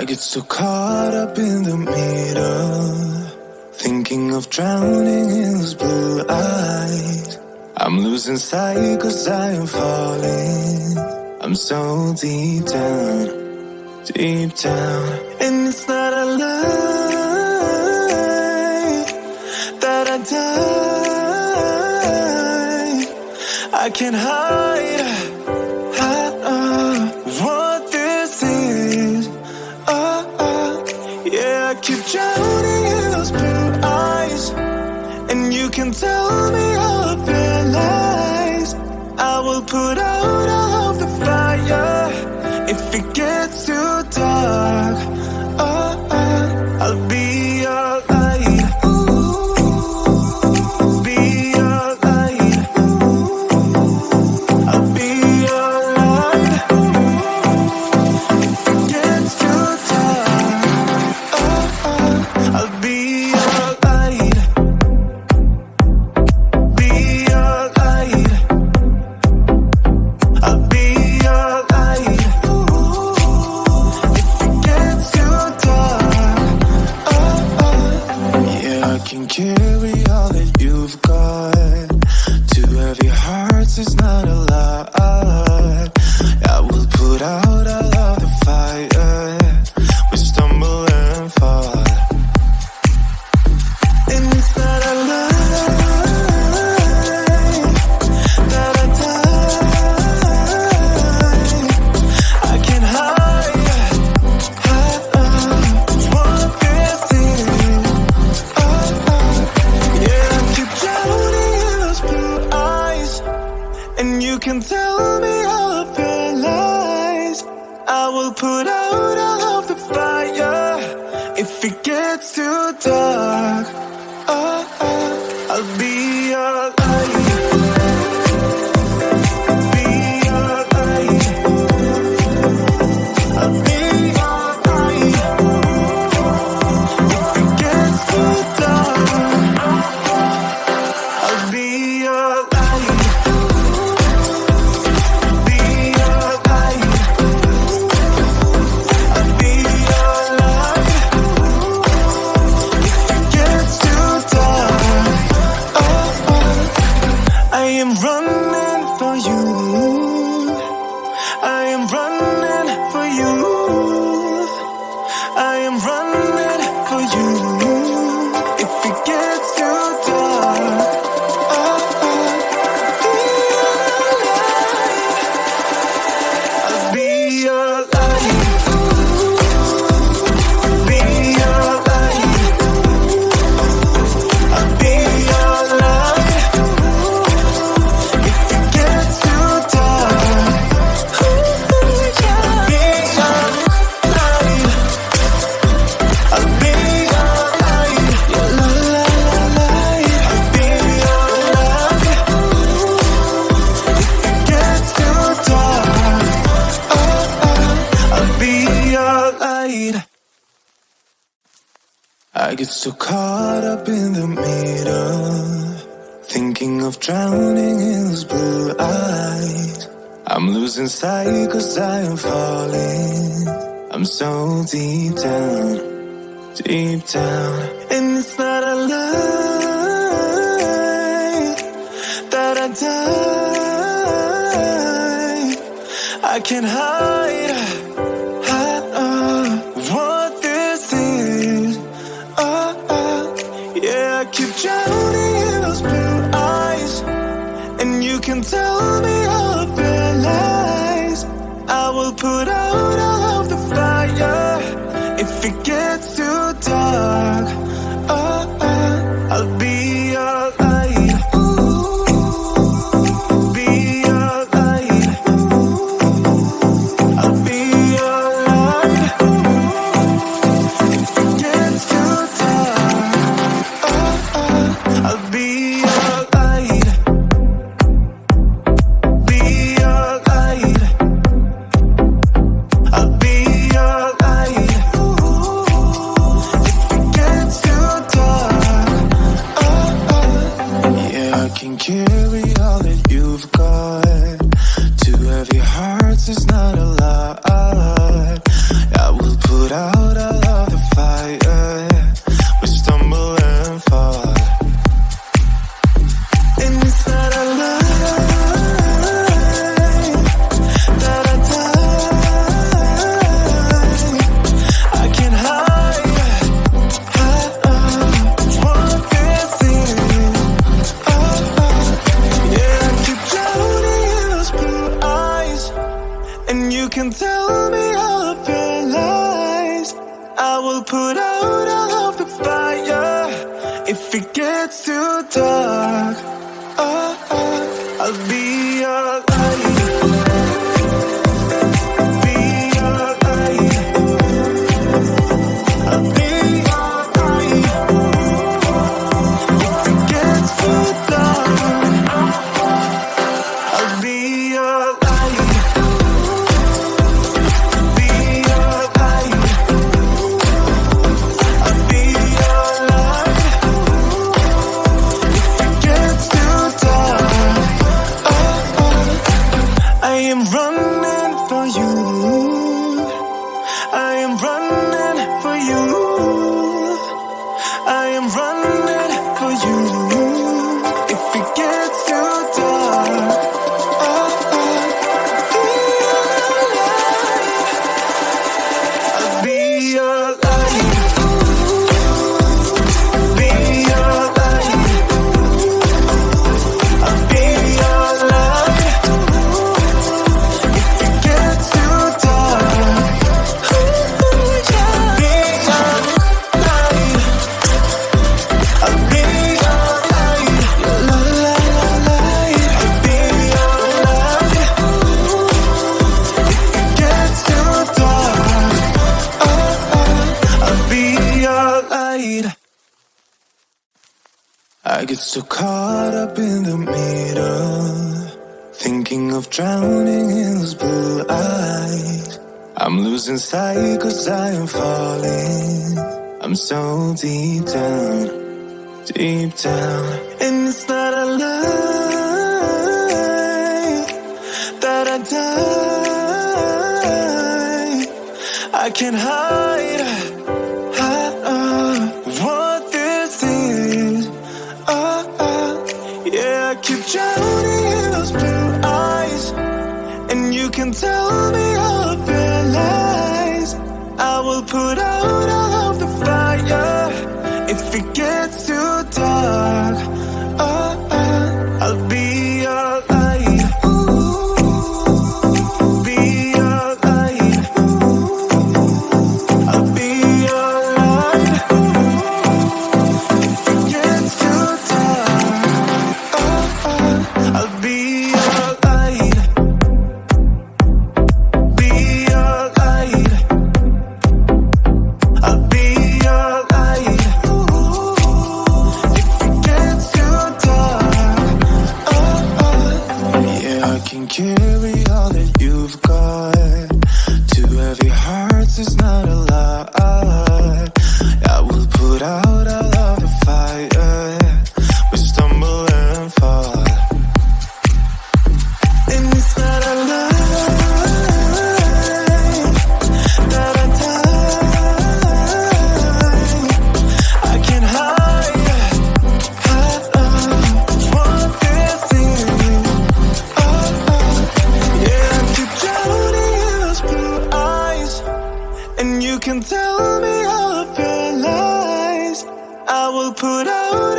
I get so caught up in the middle, thinking of drowning in those blue eyes. I'm losing sight 'cause I am falling. I'm so deep down, and it's not a lie that I die. I can't hide what this is. Yeah, I keep drowning in those blue eyes, and you can tell me all of your lies. I will put out all of the fire if it gets too dark. I'll be your light. Be your light. I'll be your light. If it gets too dark, I'll be your light. Be your light. I'll be your light. If it gets too dark, yeah, I can carry all that you've got. Two heavy hearts is not a lot. I will put out all of the fire. We stumble and fall, and it's not a lie that I die. I can't hide what this is. Yeah, I keep drowning in those blue eyes, and you can tell me all of your lies. I will put out all of the fire if it gets too dark. I'll be your light. Be your light. I'll be your light. If it gets too dark, I'll be your light. Be your light. I'll be your light. If it gets too dark, I am running for you. I am running for you. I am running for you. If it gets too dark, I'll be your light. Be your light. I'll be your light. If it gets too dark, I'll be your light. I'll be your light. Your light. I'll be your light. If it gets too dark, I'll be your light. I get so caught up in the middle, thinking of drowning in those blue eyes. I'm losing sight 'cause I am falling. I'm so deep down, and it's not a lie that I die. I can't hide what this is. Yeah, I keep drowning in those blue eyes, and you can tell me all of your lies. I will put out all of the fire if it gets too dark. I'll be your light. Be your light. I'll be your light. If it gets too dark, I'll be your light. Be your light. I'll be your light. If it gets too gets too dark, I'll be your light. I get so caught up in the middle, thinking of drowning in those blue eyes. I'm losing sight 'cause I am falling. I'm so deep down, and it's not a lie that I die. I can't hide what this is. Yeah, I keep drowning in those blue eyes, and you can tell me all of your lies. I will put out all of the fire if it gets too dark. I'll be your light. Be your light. I'll be your light. If it gets too dark, I'll be your light. Be your light. I'll be your light. If it gets too dark, yeah, I can carry all that you've got. Two heavy hearts is not a lie. I will put out all of the fire. We stumble and fall, and it's not a lie that I die. I can't hide what this is. Yeah, I keep drowning in those blue eyes, and you can tell me all of your lies. I will put out